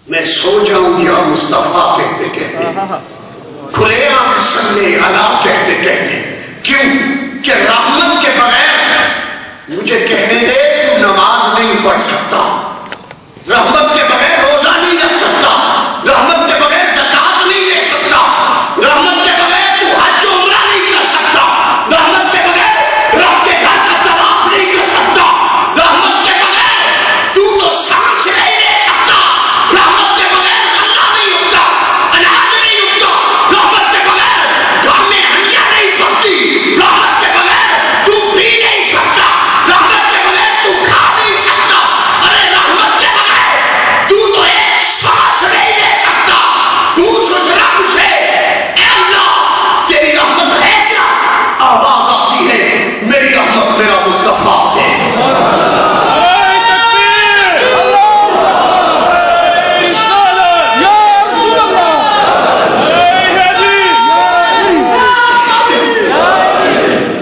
میں سو جاؤں یا مصطفیٰ کہتے کہتے، کھلے آنکھ صلی اللہ کہتے کہتے. کیوں کہ رحمت کے بغیر مجھے کہنے دے تو نماز نہیں پڑھ سکتا، رحمت کے بغیر روزہ نہیں رکھ سکتا، رحمت کے بغیر زکات نہیں دے سکتا، رحمت کے بغیر تو حج و عمرہ نہیں کر سکتا، رحمت کے بغیر رب کے گھر کا طواف نہیں کر سکتا، رحمت کے بغیر تو سانس نہیں لے سکتا، رحمت کے بغیر غلہ نہیں اگتا، اناج نہیں اگتا، رحمت کے بغیر گھر میں ہنڈیاں نہیں پکتی، رحمت کے بغیر تو پی نہیں سکتا، رحمت کے بغیر تو کھا نہیں سکتا. ارے رحمت کے بغیر تو ایک سانس نہیں لے سکتا. پوچھ اس رب سے، اے اللہ تیری رحمت ہے کیا؟ آواز آتی ہے میری رحمت میرا مصطفیٰ ہے.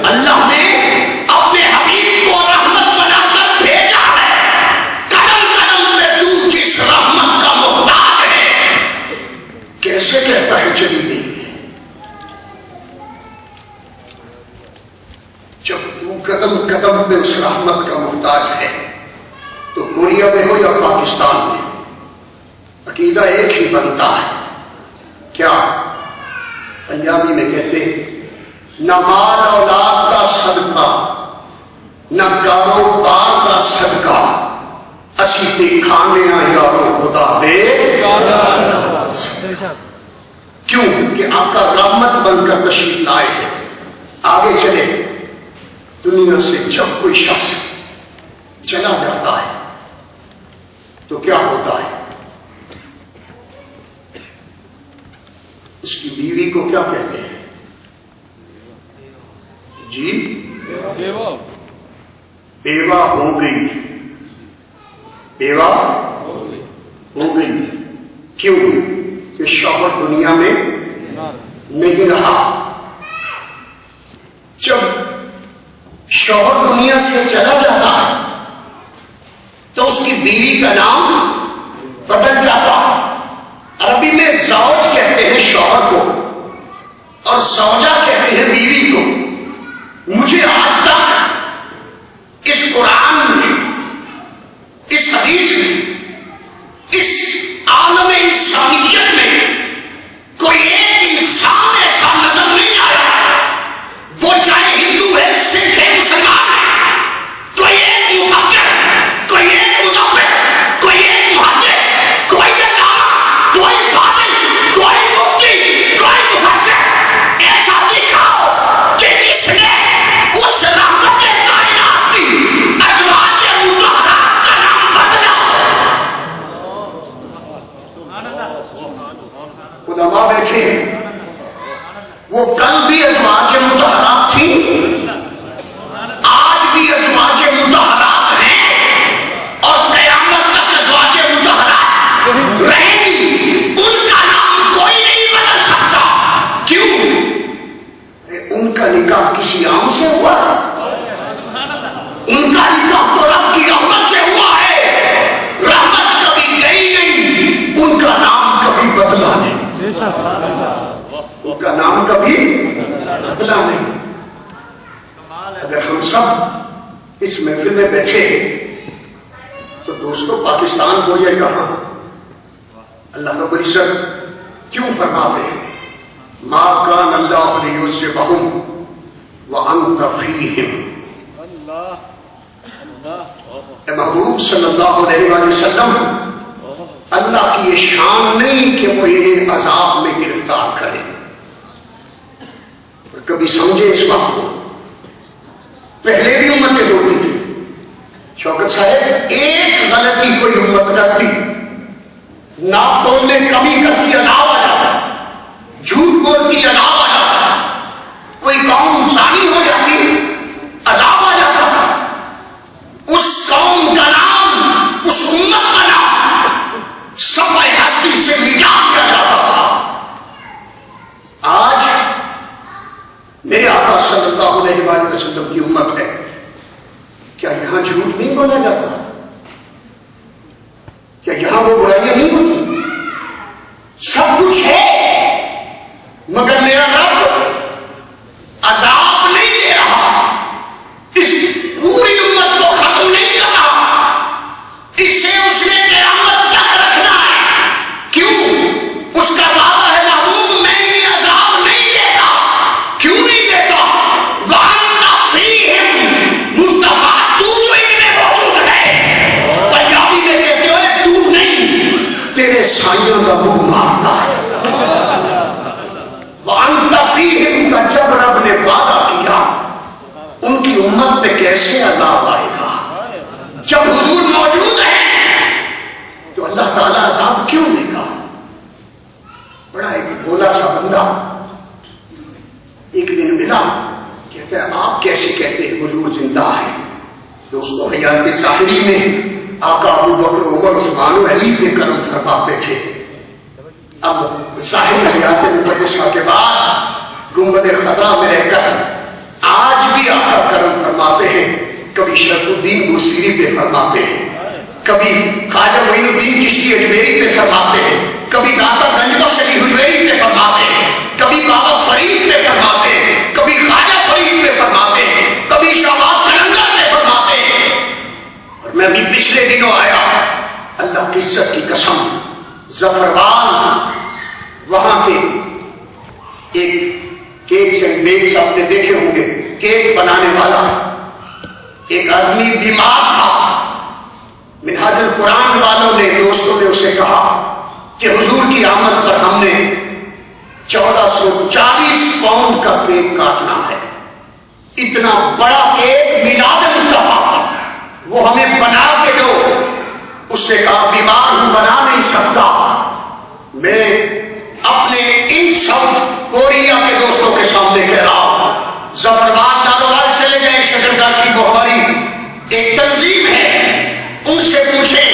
اللہ نے اپنے حبیب کو رحمت بنا کر بھیجا ہے. قدم قدم پہ تو جس رحمت کا محتاج ہے. کیسے کہتا ہے جلیلی، جب تو قدم قدم پہ اس رحمت کا محتاج ہے تو کوریا میں ہو یا پاکستان میں عقیدہ ایک ہی بنتا ہے. کیا پنجابی میں کہتے ہیں، نہ مال اولاد کا صدقہ نہ کاروبار کا صدقہ، اسی تے کھانے یارو خدا دے. کیوں کہ آقا رحمت بن کر تشریف لائے ہیں. آگے چلے، دنیا سے جب کوئی شخص چلا جاتا ہے تو کیا ہوتا ہے؟ اس کی بیوی کو کیا کہتے ہیں؟ جی بیوہ ہو گئی، بیوہ ہو گئی. کیوں کہ شوہر دنیا میں نہیں رہا. جب شوہر دنیا سے چلا جاتا ہے تو اس کی بیوی کا نام بدل جاتا. عربی میں زوج کہتے ہیں شوہر کو اور زوجہ کہتے ہیں بیوی کو. مجھے آج تک اس قرآن میں، اس حدیث میں، اس عالم انسانیت میں کوئی ایک انسان ایسا نظر نہیں آیا، وہ چاہے ہندو ہے، سکھ ہے، مسلمان ہے، کوئی ایک مفکر، کوئی ایک مدبر، کوئی ایک محدث، کوئی علامہ، کوئی فاضل، کوئی مفتی، کوئی مفسر ایسا دکھاؤ کہ جس نے اس رحمت کائنات کی ازواج مطہرات کا نام بدلا. علماء بیٹھے ہیں، وہ کل بھی ازواج مطہرات تھی، آج بھی ازواج مطہرات ہیں اور قیامت تک ازواج مطہرات رہیں گی. ان کا نام کوئی نہیں بدل سکتا. کیوں؟ ان کا نکاح کسی عام سے ہوا، ان کا نکاح تو رب کی رحمت سے ہوا ہے. رحمت کبھی گئی نہیں، ان کا نام کبھی بدلا نہیں، ان کا نام کبھی بدلا نہیں. اگر ہم سب اس محفل میں بیٹھے تو دوستوں پاکستان کو یہ کہاں؟ اللہ رب العزت کیوں فرماتے ہیں ما کان اللہ لیعذبہم وانت فیہم. اے محبوب صلی اللہ علیہ وآلہ وسلم، اللہ کی یہ شان نہیں کہ وہ انہیں عذاب میں گرفتار کرے. اور کبھی سمجھے اس بات کو، پہلے بھی امتیں ہوتی تھی. شوکت صاحب، ایک غلطی کوئی امت کرتی، ناپ تول میں کمی کرتی، عذاب آ جاتا، جھوٹ بولتی، عذاب آ جاتا، کوئی قوم زانی ہو جاتی، عذاب آ جاتا. اس قوم کا نام، اس امت کا نام صفحہ ہستی سے مٹا دیا جاتا تھا. آج میرے آقا صلی اللہ علیہ وآلہ وسلم کی امت ہے، کیا یہاں جھوٹ نہیں بولا جاتا؟ کیا یہاں وہ برائیاں نہیں ہوتی؟ تیرے سائیوں کا منہ مارتا ہے. وَأَنْتَ فِيهِمْ کا جب رب نے وعدہ کیا ان کی امت پہ کیسے عذاب آئے گا؟ جب حضور موجود ہے تو اللہ تعالیٰ عذاب کیوں دے گا؟ بڑا ایک بھولا سا بندہ ایک دن ملا، کہتا ہے آپ کیسے کہتے ہیں حضور زندہ ہے؟ دوستو حیات ظاہری میں آقا ابو بکر عمر عثمان و علی پہ کرم فرماتے تھے. اب ظاہر حیات مقدسہ کے بعد گنبد خضرا میں رہ کر آج بھی آقا کرم فرماتے ہیں. کبھی شرف الدین بوسیری پہ فرماتے ہیں، کبھی خواجہ معین الدین چشتی اجمیری پہ فرماتے ہیں، کبھی داتا گنج بخش علی حجویری پہ فرماتے ہیں، کبھی بابا فرید پہ فرماتے ہیں، کبھی خواجہ فرید پہ فرماتے ہیں، کبھی شہباز قلندر پہ فرماتے ہیں. اور میں بھی پچھلے دنوں آیا، اللہ کی عزت کی قسم، ظفربان وہاں کے ایک کیکس اینڈ بیکس آپ نے دیکھے ہوں گے، کیک بنانے والا ایک آدمی بیمار تھا. منہاج القرآن والوں نے، دوستوں نے اسے کہا کہ حضور کی آمد پر ہم نے 1440 پاؤنڈ کا کیک کاٹنا ہے. اتنا بڑا کیک میلاد مصطفیٰ وہ ہمیں بنا کے دو. اس نے کہا بیمار ہوں، بنا نہیں سکتا. میں اپنے ان ساؤتھ کوریا کے دوستوں کے سامنے کہہ رہا ہوں، ظفربان دارالعال چلے جائیں، شکردار کی وہ ہماری ایک تنظیم ہے، ان سے پوچھیں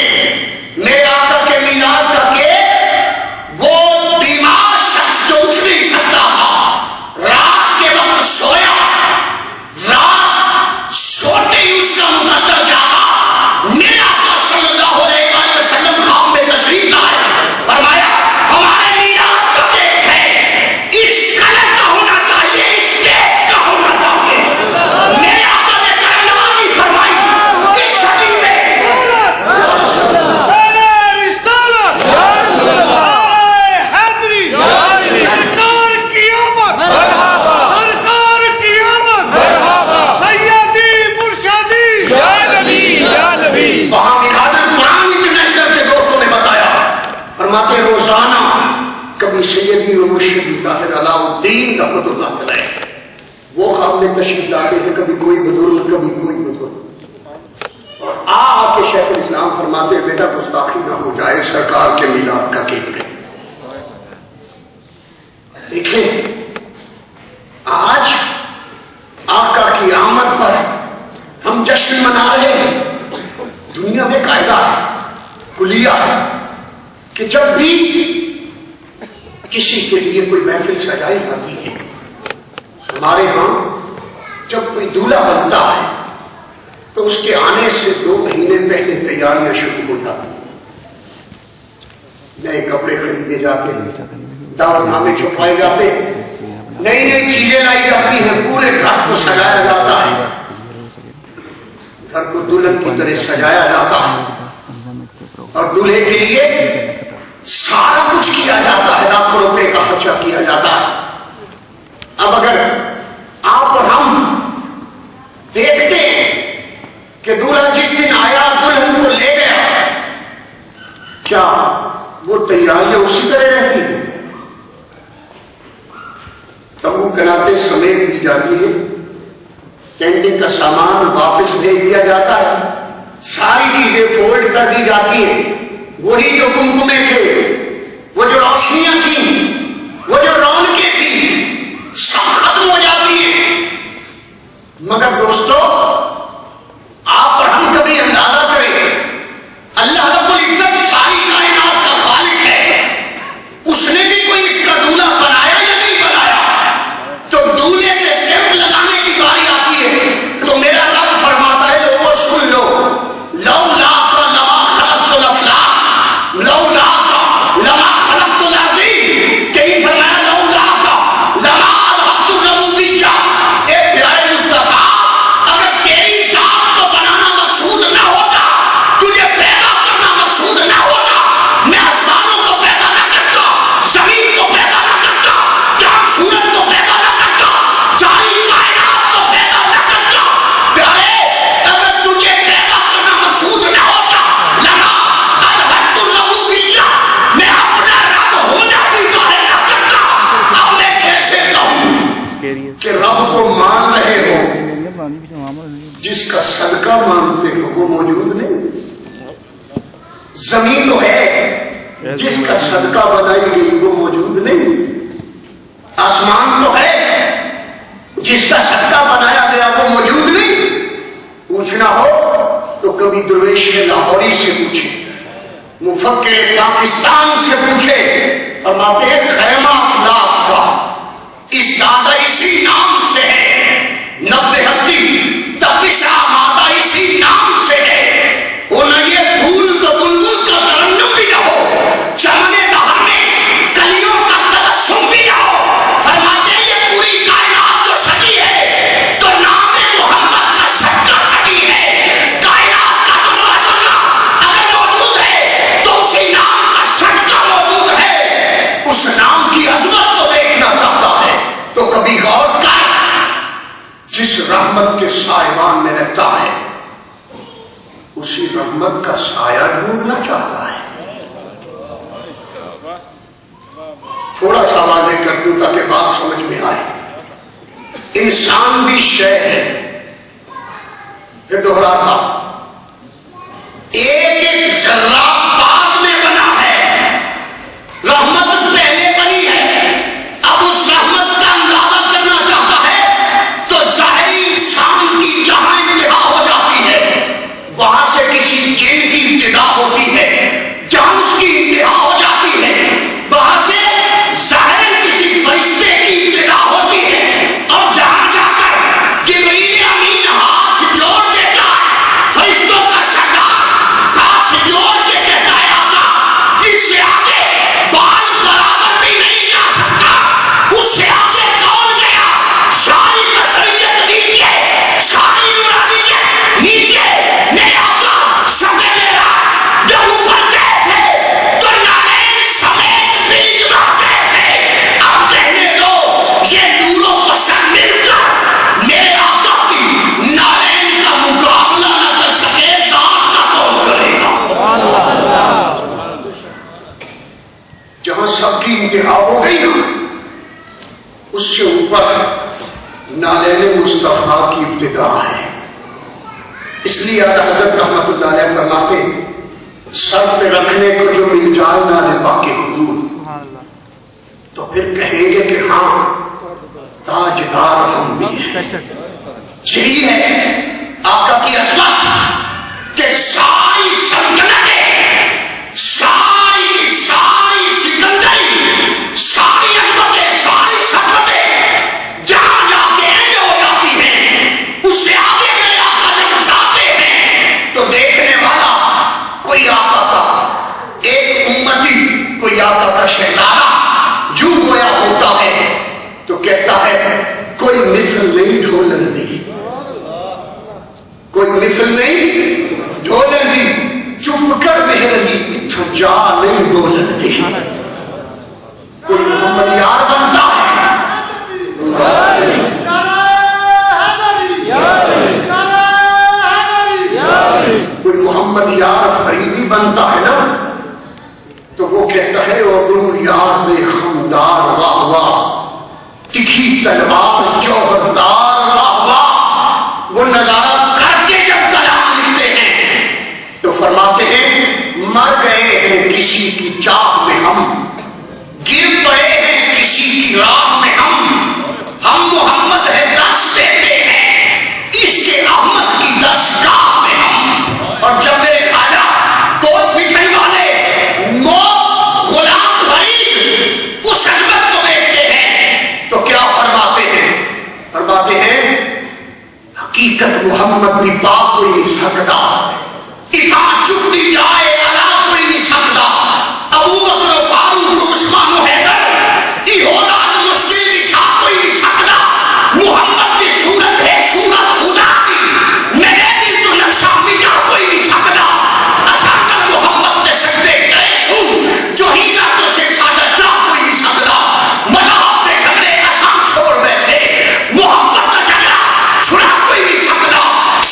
میرے آقا کے میلاد کا کیک وہ بیمار شخص جو اٹھ نہیں سکتا تھا، رات کے وقت سویا، رات سوتے ہی اس کا مقدر جاگا، میرے آقا صلی اللہ علیہ وآلہ وسلم خواب میں تشریف لائے، فرمایا ہمارے میلاد کا کیک ہے، اس کلر کا ہونا چاہیے، اس ٹیسٹ کا ہونا چاہیے. میرے آقا نے کرم نوازی فرمائی اس صدی میں. وہاں مکھاد القرآن انٹرنیشنل کے دوستوں نے بتایا، فرماتے روزانہ کبھی سیدی و مرشدی طاہر علاء الدین رحمۃ اللہ علیہ وہ خواب میں تشریف لاتے تھے، کبھی کوئی بزرگ کبھی کوئی بزرگ، اور آ کے شیخ الاسلام فرماتے بیٹا گستاخی نہ ہو جائے سرکار کے میلاد کا کیک ہے. دیکھیں آج آقا کی آمد پر ہم جشن منا رہے ہیں. دنیا میں قاعدہ ہے، کلیہ ہے کہ جب بھی کسی کے لیے کوئی محفل سجائی جاتی ہے، ہمارے ہاں جب کوئی دولہا بنتا ہے تو اس کے آنے سے 2 مہینے پہلے تیاریاں شروع ہو جاتی ہیں. نئے کپڑے خریدے جاتے ہیں، دعوت نامے چھپائے جاتے ہیں، نئی نئی چیزیں لائی جاتی ہیں، پورے گھر کو سجایا جاتا ہے، گھر کو دلہن کی طرح سجایا جاتا ہے، اور دلہے کے لیے سارا کچھ کیا جاتا ہے، لاکھوں روپے کا خرچہ کیا جاتا ہے. اب اگر آپ اور ہم دیکھتے ہیں کہ دلہا جس دن آیا دلہن کو لے گیا، کیا وہ تیاریاں اسی طرح رہتی ہیں؟ تمبو کناتے سمیٹ دی جاتی ہے، کینٹین کا سامان واپس بھیج دیا جاتا ہے، ساری چیزیں فولڈ کر دی جاتی ہیں، وہی جو کمکمے تھے، وہ جو روشنیاں تھیں، وہ جو رونقیں تھیں، سب ختم ہو جاتی ہیں. مگر دوستو آپ اور ہم کبھی اندازہ کریں، اللہ رب العزت ساری کائنات کا خالق ہے، اس نے بھی کوئی اس کا دولہا بنایا یا نہیں بنایا؟ تو دولہے پہ اسٹیمپ لگانے کی باری آتی ہے تو میرا رب فرماتا ہے لوگوں سن لو، لولا لما خلقت الافلاک لولا جس کا صدقہ مانگتے ہو وہ موجود نہیں. زمین تو ہے جس کا صدقہ بنائی گئی وہ موجود نہیں. آسمان تو ہے جس کا صدقہ بنایا گیا وہ موجود نہیں. پوچھنا ہو تو کبھی درویش لاہوری سے پوچھے, مفکر پاکستان سے پوچھے. فرماتے ہیں خیمہ افلاک کا اس دادا اسی نام سے ہے, نبض ہستی تپش آمادہ اسی نام سے ہے. وہ نہ یہ پھول تو بلبل کا ترنم بھی نہ ہو, چمن بہار میں کلیوں کا تبسم بھی نہ ہو. فرماتے ہیں یہ پوری کائنات جو سجی ہے تو نام محمد کا صدقہ سجی ہے. کائنات کا ذرہ ذرہ اگر موجود ہے تو اسی نام کا صدقہ موجود ہے. اس نام کی عظمت کو دیکھنا چاہتا ہے تو کبھی غور کر. جس رحمت کے سائبان میں رہتا ہے اسی رحمت کا سایہ ڈھونڈنا چاہتا ہے. تھوڑا سا واضح کر دوں تاکہ بات سمجھ میں آئے. انسان بھی شے ہے, پھر دوہرا تھا, ایک ایک ذرہ بعد میں بنا ہے, رحمت پہلے بنی ہے. اب اس رحمت کا اندازہ کرنا چاہتا ہے تو ظاہری انسان کی جہاں انتہا ہو جاتی ہے وہاں سے کسی جن کی ابتدا ہوتی ہے, جہاں اس کی انتہا ہو جاتی ہے وہاں سے ظاہر کسی فرشتے کی ابتدا ہوتی ہے, اور جہاں جا کر جبریل امین ہاتھ جوڑ دیتا ہے, فرشتوں کا سردار ہاتھ جوڑ کے کہتا ہے آقا اس سے آگے بال برابر بھی نہیں جا سکتا. اس سے آگے کون گیا؟ ساری بشریت نیچے, ساری نورانیت نیچے. میرے آقا شب معراج جب اوپر گئے تھے تو نالین سمیت بیج بہ گئے تھے. اب کہنے دو یہ نور و بشر مل کر میرے آقا کی نالین کا مقابلہ نہ کر سکے, ذات کا کون کرے گا؟ جہاں سب کی انتہا ہو گئی نا اس سے اوپر نالین مصطفیٰ کی ابتدا ہے. اس لیے اعلیٰ حضرت رحمت اللہ علیہ فرماتے سر پہ رکھنے کو جو مل جائے نالے پاک حضور تو پھر کہیں گے کہ ہاں تاجدار ہم بھی ہیں. یہی ہے آقا کی عظمت کہ ساری سلطنتیں, ساری کی ساری سکندری, ساری عظمتیں, ساری سلطنتیں جہاں جا کے اینڈ ہو جاتی ہیں اس سے آگے میرے آقا جب جاتے ہیں تو دیکھنے والا کوئی آقا کا ایک امتی, کوئی آقا کا شہزادہ یوں گویا ہوتا ہے تو کہتا ہے کوئی مثل نہیں ڈھولن دی, کوئی مثل نہیں ڈھولن دی, چپ کر بہ رہی اتھا جا نہیں بولن دی. کوئی محمد یار بنتا ہے, کوئی محمد یار فریدی بنتا ہے نا تو وہ کہتا ہے ابرو یار بے خمدار واہ واہ, تکھی تلوار جوہردار واہ واہ. وہ نظارہ کر کے جب کلام لکھتے ہیں تو فرماتے ہیں مر گئے ہیں کسی کی چاہ میں ہم, گر پڑے ہیں کسی کی راہ میں ہم محمد ہے دس دیتے ہیں اس کے احمد کی دستگاہ میں ہم. اور جب میرے خواجہ کوٹ پٹھن والے موت غلام فرید اس عظمت کو دیکھتے ہیں تو کیا فرماتے ہیں؟ فرماتے ہیں حقیقت محمد بھی پاک کوئی نہیں سکتا, اتنا چکتی جائے اللہ کوئی نہیں سکتا. ابو بکر و فاروق عثمان و حیدر یہ ہونا مشکل کی ساتھ کوئی نہیں سکتا. محمد کی صورت ہے صورت خدا کی, میرے دل تو نقشہ مٹا کوئی نہیں سکتا. اساکر محمد نے سکتے گئے سن جو ہیرا تو سے سادہ جا کوئی نہیں سکتا. مذہب نے جھگڑے آسان چھوڑ بیٹھے, محبت کا جھگڑا چھڑا کوئی نہیں سکتا.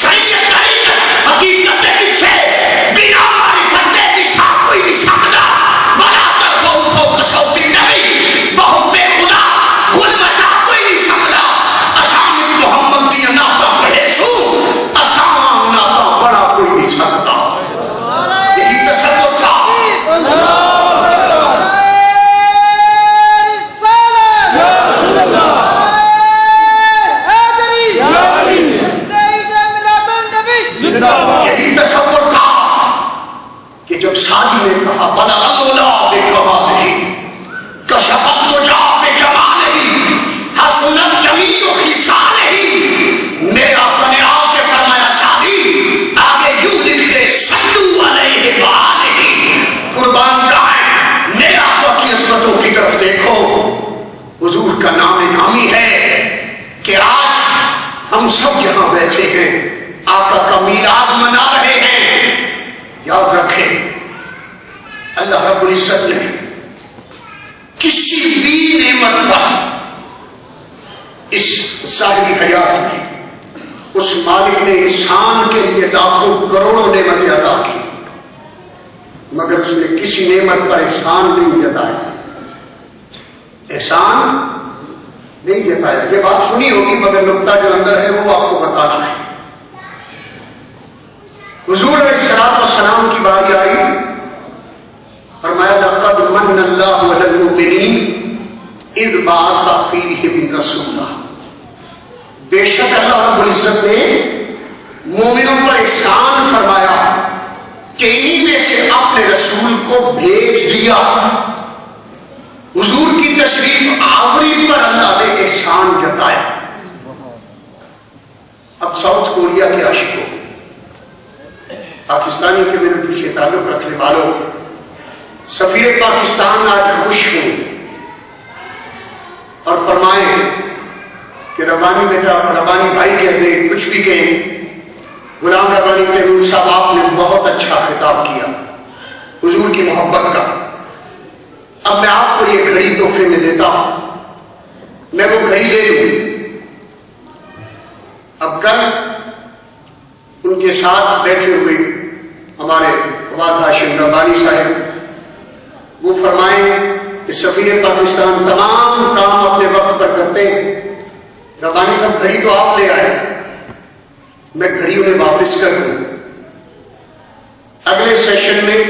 شریعت طریقت حقیقت کے پیچھے اللہ رب العزت نے کسی بھی نعمت پر اس ظاہری حیات میں اس مالک نے انسان کے لیے لاکھوں کروڑوں نعمتیں عطا کی، مگر اس نے کسی نعمت پر احسان نہیں جتایا، احسان نہیں جتایا۔ یہ بات سنی ہوگی مگر نقطہ جو اندر ہے وہ آپ کو بتانا ہے۔ حضور علیہ الصلوۃ والسلام کی باری آئی، فرمایا لقد من اللہ علی المؤمنین اذ بعث فیہم رسولا، بے شک اللہ رب العزت نے مومنوں پر احسان فرمایا کہ انہی میں سے اپنے رسول کو بھیج دیا۔ حضور کی تشریف آوری پر اللہ نے احسان جتایا۔ اب ساؤتھ کوریا کے عاشقوں، پاکستانی کمیونٹی سے تعلق رکھنے والوں، سفیر پاکستان آج خوش ہوں اور فرمائیں کہ ربانی بیٹا، ربانی بھائی کہہ دے، کچھ بھی کہیں، غلام ربانی تیمور صاحب آپ نے بہت اچھا خطاب کیا حضور کی محبت کا۔ اب میں آپ کو یہ گھڑی تحفے میں دیتا ہوں، میں وہ گھڑی لے لوں۔ اب کل ان کے ساتھ بیٹھے ہوئے ہمارے فواد ہاشم ربانی صاحب وہ فرمائیں کہ سفیر پاکستان تمام کام اپنے وقت پر کرتے ہیں، ربانی صاحب گھڑی تو آپ لے آئے، میں گھڑی انہیں واپس کر دوں۔ اگلے سیشن میں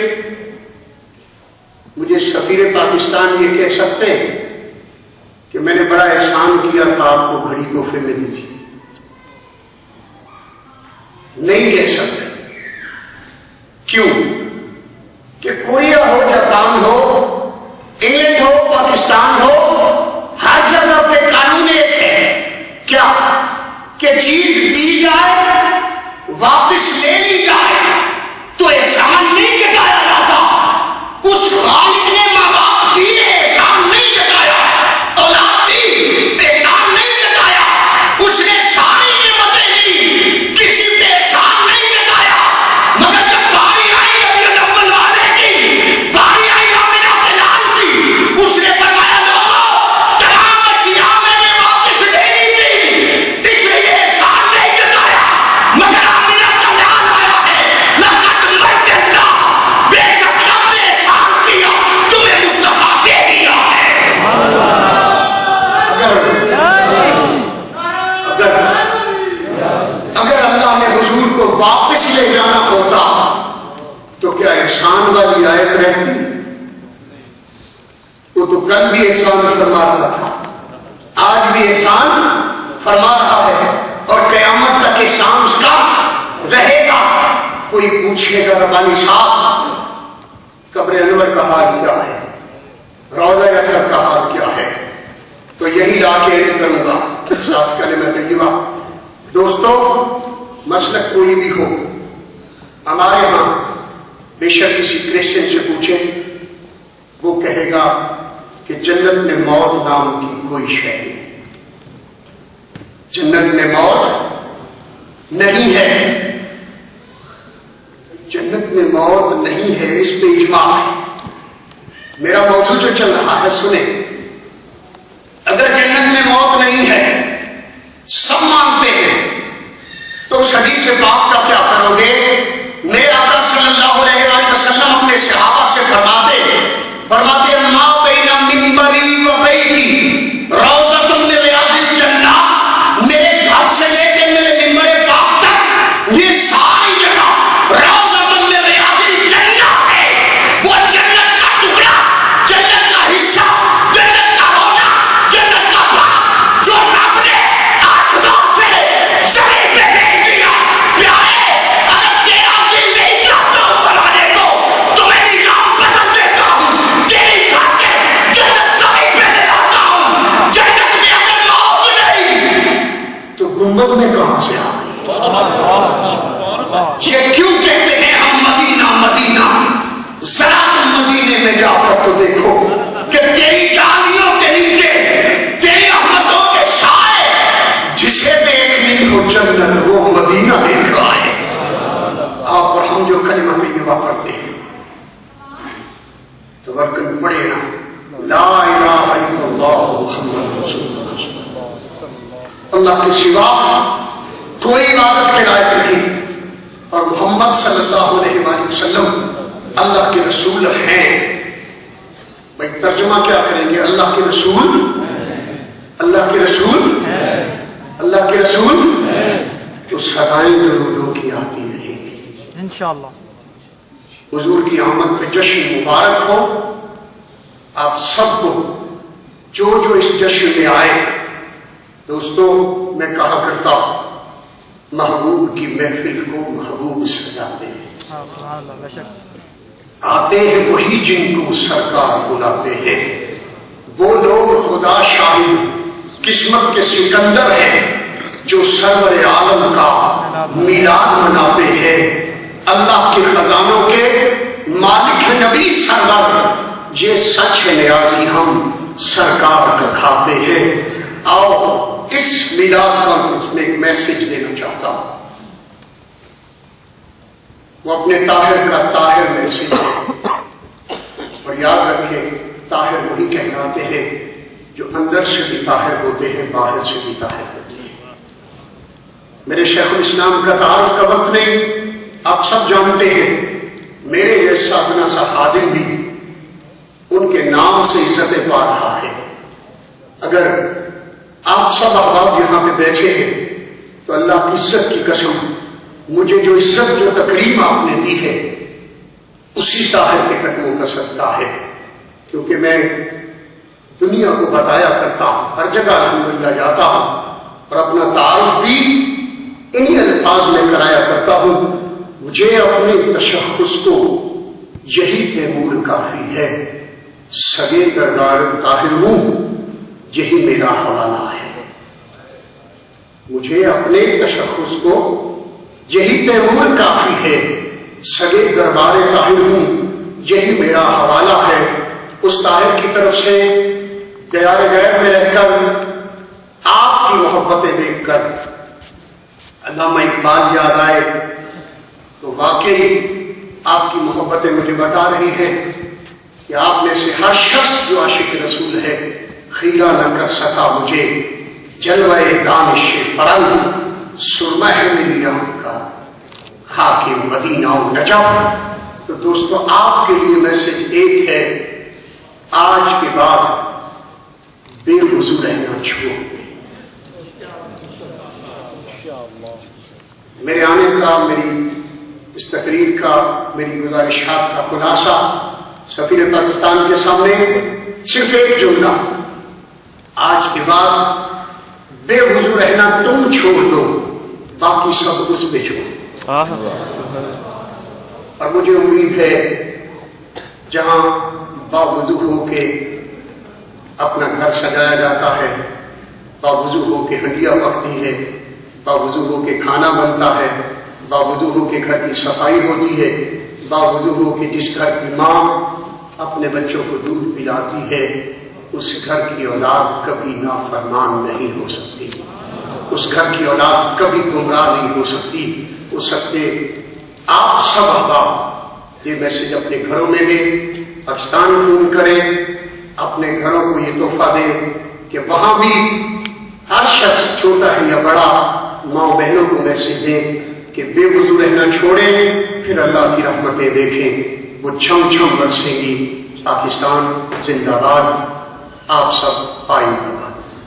مجھے سفیر پاکستان یہ کہہ سکتے ہیں کہ میں نے بڑا احسان کیا تھا، آپ کو گھڑی تحفے میں دی تھی؟ نہیں کہہ سکتے۔ کیوں؟ کہ کوریا ہو، جاپان ہو، انگلینڈ ہو، پاکستان ہو، ہر جگہ پہ قانون ایک ہے، کیا کہ چیز دی جائے واپس لے لی جائے تو احسان نہیں جتایا جاتا۔ اس خالق نے ماں باپ دیے، احسان نہیں جتایا، اولاد دی، احسان نہیں جتایا، اس نے ساری نعمتیں دی، کسی پہ احسان نہیں جتایا۔ مگر جب باری آئی ربیع الاول والے کی، باری آئی آمنہ کے لال کی، اس نے فرمایا لوگوں تمام اشیاء میں نے واپس لے لی تھی، اس لیے احسان نہیں جتایا، مگر آمنہ کا لال آیا ہے، لقد من اللہ، بے شک رب نے احسان کیا، تمہیں مصطفیٰ دے دیا ہے۔ اگر اللہ نے حضور کو واپس لے جانا ہوتا تو کیا احسان والی آیت رہتی؟ وہ تو کل بھی احسان فرما رہا تھا، آج بھی احسان فرما رہا ہے، اور قیامت تک احسان اس کا رہے گا۔ کوئی پوچھے گا ربانی صاحب قبر انور کا حال کیا ہے، روضہ اطہر کا حال کیا ہے، تو یہی لا کے اینڈ کروں گا ساتھ کلمہ طیبہ۔ دوستو، مسلک کوئی بھی ہو، ہمارے ہاں بے شک کسی کرسچن سے پوچھیں، وہ کہے گا کہ جنت میں موت نام کی کوئی شے نہیں، جنت میں موت نہیں ہے، جنت میں موت نہیں ہے، اس پہ اجماع ہے۔ میرا موضوع جو چل رہا ہے سنیں، اگر جنت میں موت نہیں ہے، سب مانتے ہیں، تو اس حدیث پاک کا کیا کرو گے؟ میرے آقا صلی اللہ علیہ وسلم اپنے صحابہ سے فرماتے ما بین منبری و بیتی روضۃ من ریاض الجنہ، میرے گھر سے لے کے میرے منبر پاک تک یہ ساری جگہ روضۃ من ریاض الجنہ ہے۔ وہ جنت کا ٹکڑا، جنت کا حصہ، جنت کا روضہ، جنت کا باغ جو رب نے آسمان سے زمین پہ بھیج دیا۔ پیارے، اگر تیرا دل نہیں چاہتا اوپر آنے کو تو میں نظام بدل دیتا ہوں، تیری خاطر جنت زمین پہ لے آتا ہوں۔ جنت میں اگر موت نہیں تو گنبد میں کہاں سے آ گئی؟ یہ کیوں کہتے ہیں ہم مدینہ مدینہ؟ ذرا تم مدینے میں جا کر تو دیکھو کہ تیری جالیوں کے نیچے تیری رحمتوں کے سائے جسے دیکھنی ہو جنت وہ مدینہ دیکھ رہا ہے۔ آپ اور ہم جو کلمہ طیبہ پڑھتے ہیں، تبرکن پڑھے نا لا الہ الا اللہ محمد رسول اللہ، اللہ کے سوا کوئی عبادت کے لائق نہیں، اور محمد صلی اللہ علیہ وآلہ وسلم اللہ کے رسول ہیں۔ بھائی ترجمہ کیا کریں گے؟ اللہ کے رسول، اللہ کے رسول، اللہ کے رسول، تو صدائیں درودوں کی آتی رہیں گی انشاءاللہ۔ حضور کی آمد پہ جشن مبارک ہو آپ سب کو، جو اس جشن میں آئے۔ دوستو میں کہا کرتا محبوب کی محفل کو محبوب سجاتے ہیں، سبحان اللہ، بے شک آتے ہیں وہی جن کو سرکار بلاتے ہیں، وہ لوگ خدا شاہد قسمت کے سکندر ہیں جو سرور عالم کا میلاد مناتے ہیں، اللہ کے خزانوں کے مالک ہے نبی سرور، یہ سچ ہے نیازی ہم سرکار کا کھاتے ہیں۔ آؤ اس میلاد کانفرنس میں ایک میسج دینا چاہتا ہوں، وہ اپنے طاہر کا طاہر میسج ہے، اور یاد رکھیں طاہر وہی کہلاتے ہیں جو اندر سے بھی طاہر ہوتے ہیں، باہر سے بھی طاہر ہوتے ہیں۔ میرے شیخ الاسلام کا تعارف کا وقت نہیں، آپ سب جانتے ہیں، میرے جیسا ادنا سا خادم بھی ان کے نام سے عزت پا رہا ہے۔ اگر آپ سب احباب یہاں پہ بیٹھے ہیں تو اللہ کی عزت کی قسم مجھے جو عزت، جو تکریم آپ نے دی ہے اسی طاہر کے قدموں کا صدقہ ہے، کیونکہ میں دنیا کو بتایا کرتا ہوں، ہر جگہ الحمدللہ جاتا ہوں اور اپنا تعارف بھی انہی الفاظ میں کرایا کرتا ہوں، مجھے اپنے تشخص کو یہی تیمور کافی ہے، سگے کردار طاہر ہوں، یہی میرا حوالہ ہے۔ مجھے اپنے تشخص کو یہی تیمور کافی ہے، سگے دربار طاہر ہوں، یہی میرا حوالہ ہے۔ اس طاہر کی طرف سے دیار غیب میں رہ کر آپ کی محبتیں دیکھ کر علامہ اقبال یاد آئے تو واقعی آپ کی محبتیں مجھے بتا رہی ہیں کہ آپ میں سے ہر شخص جو عاشق رسول ہے خیرہ نہ کر سکا مجھے، جلوہ دانش فرنگ سرمہ ہے میری آنکھ کا، خاک مدینہ و نجف۔ تو دوستو آپ کے لیے میسج ایک ہے، آج کے بعد بے وضو رہنا چھوڑ دیں۔ میرے آنے کا، میری اس تقریر کا، میری گزارشات کا خلاصہ سفیر پاکستان کے سامنے صرف ایک جملہ، آج کے بعد بے وضو رہنا تم چھوڑ دو، باقی سب اس پہ چھوڑ۔ اور مجھے امید ہے جہاں باوضو ہو کے اپنا گھر سجایا جاتا ہے، باوضو ہو کے ہنڈیاں پکتی ہے، باوضو ہو کے کھانا بنتا ہے، باوضو ہو کے گھر کی صفائی ہوتی ہے، باوضو ہو کے جس گھر کی ماں اپنے بچوں کو دودھ پلاتی ہے، اس گھر کی اولاد کبھی نافرمان نہیں ہو سکتی، اس گھر کی اولاد کبھی گمراہ نہیں ہو سکتی۔ ہو سکتے آپ سب احباب یہ میسج اپنے گھروں میں دیں، پاکستان فون کریں، اپنے گھروں کو یہ تحفہ دیں کہ وہاں بھی ہر شخص چھوٹا ہے یا بڑا ماں بہنوں کو میسج دیں کہ بے وضو رہنا چھوڑیں، پھر اللہ کی رحمتیں دیکھیں، وہ چھم چھم برسیں گی۔ پاکستان زندہ باد، آپ سب پائیں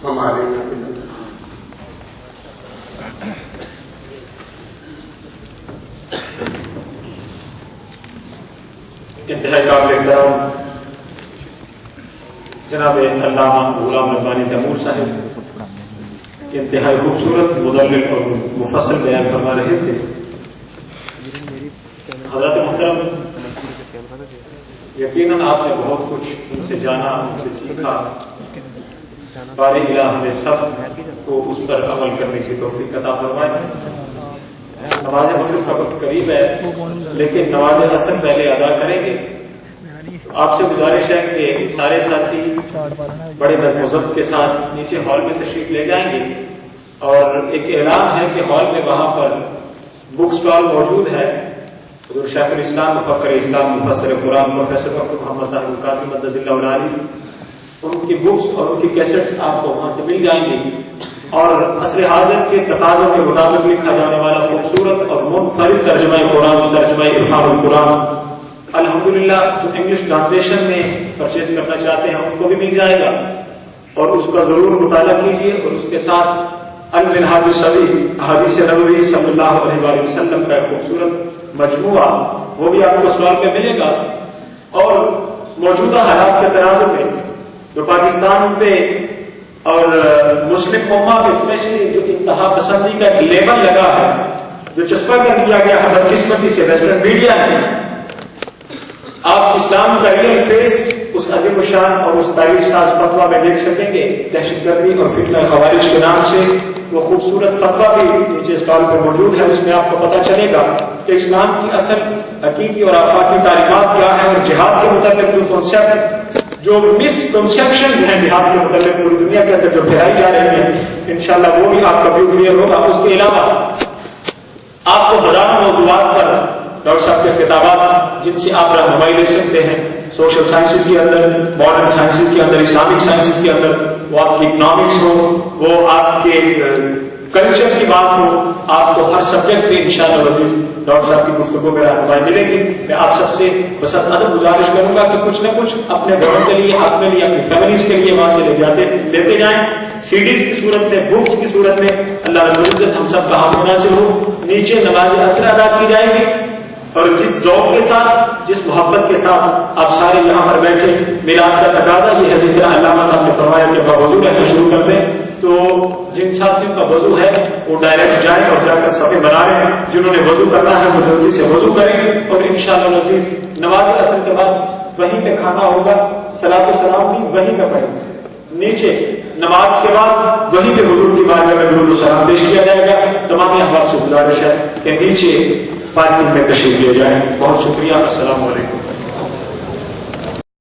ہمارے انتہائی قابل احترام جناب علامہ غلام ربانی تیمور صاحب انتہائی خوبصورت مدلل اور مفصل بیان فرما رہے تھے۔ حضرت محترم، یقیناً آپ نے بہت کچھ ان سے جانا، ان سے سیکھا، بارے الہ ہمیں سب کو اس پر عمل کرنے کی توفیق عطا فرمائے۔ نماز مغرب کا وقت قریب ہے، لیکن نماز عصر پہلے ادا کریں گے۔ آپ سے گزارش ہے کہ سارے ساتھی بڑے نظم و ضبط کے ساتھ نیچے ہال میں تشریف لے جائیں گے، اور ایک اعلان ہے کہ ہال میں وہاں پر بک سٹال موجود ہے، حضور شیخ الاسلام مفکر اسلام مفسر قرآن پروفیسر ڈاکٹر محمد طاہر القادری مدد اللہ العالی، ان کی بکس اور ان کی کیسٹس آپ کو وہاں سے مل جائیں گی، اور عصر حاضر کے تقاضوں کے مطابق لکھا جانے والا خوبصورت اور منفرد ترجمہ قرآن، ترجمہ عرفان القرآن الحمدللہ جو انگلش ٹرانسلیشن میں پرچیز کرنا چاہتے ہیں ان کو بھی مل جائے گا، اور اس کا ضرور مطالعہ کیجیے، اور اس کے ساتھ المنہاج الصغیر احادیث نبوی صلی اللہ علیہ وآلہ وسلم کا ایک خوبصورت مجموعہ وہ بھی آپ کو اسٹال پہ ملے گا۔ اور موجودہ حالات کے تناظر میں جو پاکستان پہ اور مسلم امہ پہ اسپیشلی جو انتہا پسندی کا ایک لیبل لگا ہے، جو چسپا کر دیا گیا ہے بدقسمتی سے ویسٹرن میڈیا میں، آپ اسلام کا ریئل فیس اس عظیم الشان اور اس تاریخ ساز فتویٰ میں دیکھ سکیں گے۔ دہشت گردی اور فتنہ خوارج کے نام سے وہ خوبصورت فتویٰ بھی نیچے اسٹال پہ موجود ہے، اس میں آپ کو پتہ چلے گا کہ اسلام کی اصل حقیقی اور آفاقی تعلیمات کیا ہیں، اور جہاد کے متعلق جو کنسیپٹ، جو مس کنسیپشنز ہیں جہاد کے متعلق پوری دنیا کے اندر جو پھیلائی جا رہی ہیں، انشاءاللہ وہ بھی آپ کا بھی کلیئر ہوگا۔ اس کے علاوہ آپ کو ہزاروں موضوعات پر ڈاکٹر صاحب کے کتابات جن سے آپ رہنمائی لے سکتے ہیں، سوشل سائنسز کے اندر، ماڈرن سائنسز کے اندر، اسلامک سائنسز کے اندر، وہ آپ کی اکنامکس ہو، وہ آپ کے کلچر کی بات ہو، آپ کو ہر سبجیکٹ پہ انشاءاللہ عزیز ڈاکٹر صاحب کی گفتگو میں رہنمائی ملے گی۔ میں آپ سب سے بس ادب گزارش کروں گا کہ کچھ نہ کچھ اپنے گھروں کے لیے، اپنے لیے، اپنی فیملیز کے لیے وہاں سے لیتے جائیں، سیڈیز کی صورت میں، بکس کی صورت میں۔ اللہ رب العزت ہم سب کا حامی ناصر ہو۔ نیچے نماز عصر ادا کی جائے گی، اور جس ذوق کے ساتھ، جس محبت کے ساتھ آپ سارے یہاں پر بیٹھے میلاد کا تقاضا یہ ہے، جس طرح علامہ صاحب نے فرمایا کہ وضو رہنا شروع کر دیں، تو جن ساتھیوں کا وضو ہے وہ ڈائریکٹ جائیں اور جا کر صفیں بنا رہے ہیں، جنہوں نے وضو کرنا ہے وہ جلدی سے وضو کریں، اور انشاءاللہ العزیز نماز عصر کے بعد وہیں پہ کھانا ہوگا، صلاۃ و سلام بھی وہیں پہ پڑھیں گے۔ نیچے نماز کے بعد وہیں پہ حضور کی بارگاہ میں درود و سلام پیش کیا جائے گا۔ تمام احباب سے گزارش ہے کہ نیچے پارکنگ میں تشریف لے جائیں۔ بہت شکریہ، السلام علیکم۔